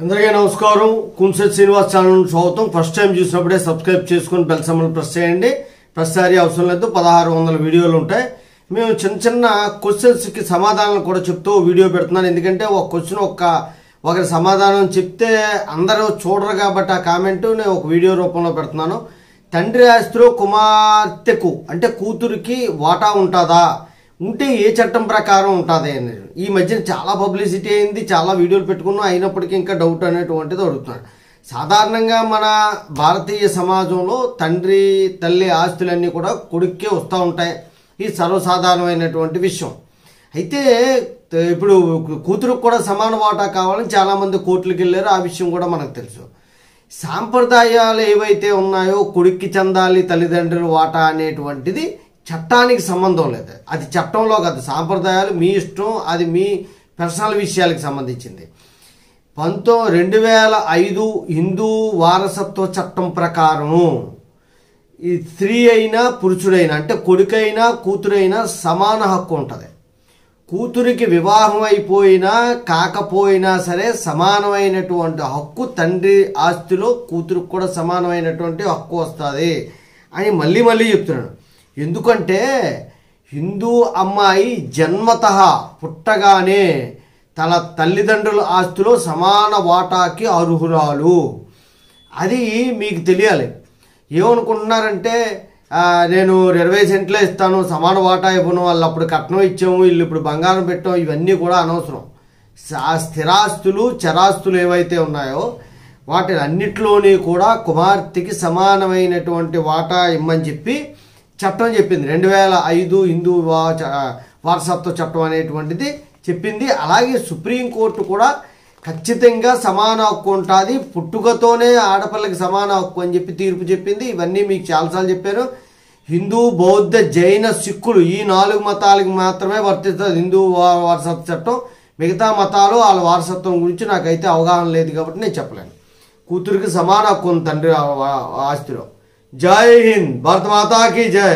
అందరికీ నమస్కారం. కుంసెట్ శ్రీనివాస్ ఛానల్ స్వాగతం. ఫస్ట్ టైం చూసినప్పుడే సబ్స్క్రైబ్ చేసుకొని బెల్ సింబల్ ప్రెస్ చేయండి. ప్రతిసారి అవసరం లేదు, 1600 వీడియోలు ఉంటాయి. మేము చిన్న చిన్న క్వశ్చన్స్కి సమాధానాలు కూడా చెప్తూ వీడియో పెడుతున్నాను. ఎందుకంటే ఒక క్వశ్చన్ ఒకరి సమాధానం చెప్తే అందరూ చూడరు కాబట్టి ఆ కామెంట్ నేను ఒక వీడియో రూపంలో పెడుతున్నాను. తండ్రి ఆస్తిలో కుమార్తెకు అంటే కూతురికి వాటా ఉంటుందా, ఉంటే ఏ చట్టం ప్రకారం ఉంటుంది అనేది ఈ మధ్యన చాలా పబ్లిసిటీ అయింది, చాలా వీడియోలు పెట్టుకున్నాం. అయినప్పటికీ ఇంకా డౌట్ అనేటువంటిది అడుగుతున్నాడు. సాధారణంగా మన భారతీయ సమాజంలో తండ్రి తల్లి ఆస్తులన్నీ కూడా కొడుక్కే వస్తూ ఉంటాయి. ఇది సర్వసాధారణమైనటువంటి విషయం. అయితే ఇప్పుడు కూతురుకు కూడా సమాన వాటా కావాలని చాలామంది కోర్టులకు వెళ్ళారు. ఆ విషయం కూడా మనకు తెలుసు. సాంప్రదాయాలు ఏవైతే ఉన్నాయో కొడుక్కి చెందాలి తల్లిదండ్రుల వాటా అనేటువంటిది చట్టానికి సంబంధం లేదు. అది చట్టంలో కాదు, సాంప్రదాయాలు మీ ఇష్టం, అది మీ పర్సనల్ విషయాలకు సంబంధించింది. 2005 హిందూ వారసత్వ చట్టం ప్రకారము ఈ స్త్రీ అయినా పురుషుడైనా అంటే కొడుకైనా కూతురైనా సమాన హక్కు ఉంటుంది. కూతురికి వివాహం అయిపోయినా కాకపోయినా సరే సమానమైనటువంటి హక్కు తండ్రి ఆస్తిలో కూతురికి కూడా సమానమైనటువంటి హక్కు వస్తుంది అని మళ్ళీ మళ్ళీ చెప్తున్నాడు. ఎందుకంటే హిందూ అమ్మాయి జన్మతః పుట్టగానే తన తల్లిదండ్రుల ఆస్తిలో సమాన వాటాకి అర్హురాలు. అది మీకు తెలియాలి. ఏమనుకుంటున్నారంటే నేను 20 సెంట్లే ఇస్తాను, సమాన వాటా ఇవ్వను, వాళ్ళు అప్పుడు కట్నం ఇచ్చాము, వీళ్ళు ఇప్పుడు బంగారం పెట్టాము, ఇవన్నీ కూడా అనవసరం. స్థిరాస్తులు చరాస్తులు ఏవైతే ఉన్నాయో వాటి అన్నిట్లోని కూడా కుమార్తెకి సమానమైనటువంటి వాటా ఇమ్మని చెప్పి చట్టం చెప్పింది. 2005 హిందూ వారసత్వ చట్టం అనేటువంటిది చెప్పింది. అలాగే సుప్రీంకోర్టు కూడా ఖచ్చితంగా సమాన హక్కు ఉంటుంది, పుట్టుకతోనే ఆడపిల్లకి సమాన హక్కు అని చెప్పి తీర్పు చెప్పింది. ఇవన్నీ మీకు చాలాసార్లు చెప్పాను. హిందూ బౌద్ధ జైన సిక్కులు ఈ 4 మతాలకు మాత్రమే వర్తిస్తుంది హిందూ వారసత్వ చట్టం. మిగతా మతాలు వాళ్ళ వారసత్వం గురించి నాకైతే అవగాహన లేదు కాబట్టి నేను చెప్పలేను. కూతురికి సమాన హక్కు ఉంది తండ్రి ఆస్తిలో. జై హింద్, భారత మాతా కీ జై.